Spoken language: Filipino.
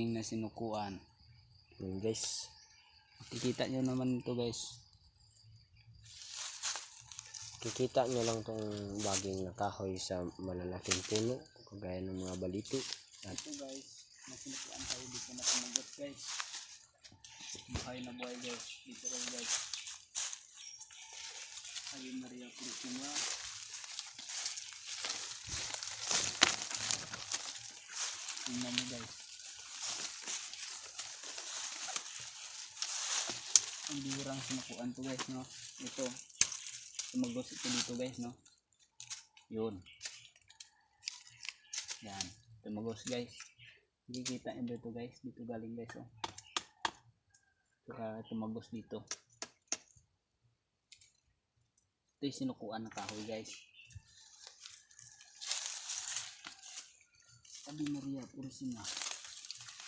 na sinukuan. Guys, Kikita nyo naman ito guys. kikita nyo lang tong baging na kahoy sa malalaking puno kagaya ng mga balito. At Ito guys, nasinukuan tayo dito na tumagot guys. Buhay na buhay guys. Dito rin guys. Ayun Maria Purisima. Tingnan mo guys. Ang bihirang sinukuan to guys, no? Ito. Tumagos ito dito guys, no? Yun. Yan. Tumagos guys. Kikita nyo dito guys. Dito galing guys, oh. Saka tumagos dito. Ito yung sinukuan ng kahoy guys. Ave Maria Purisima.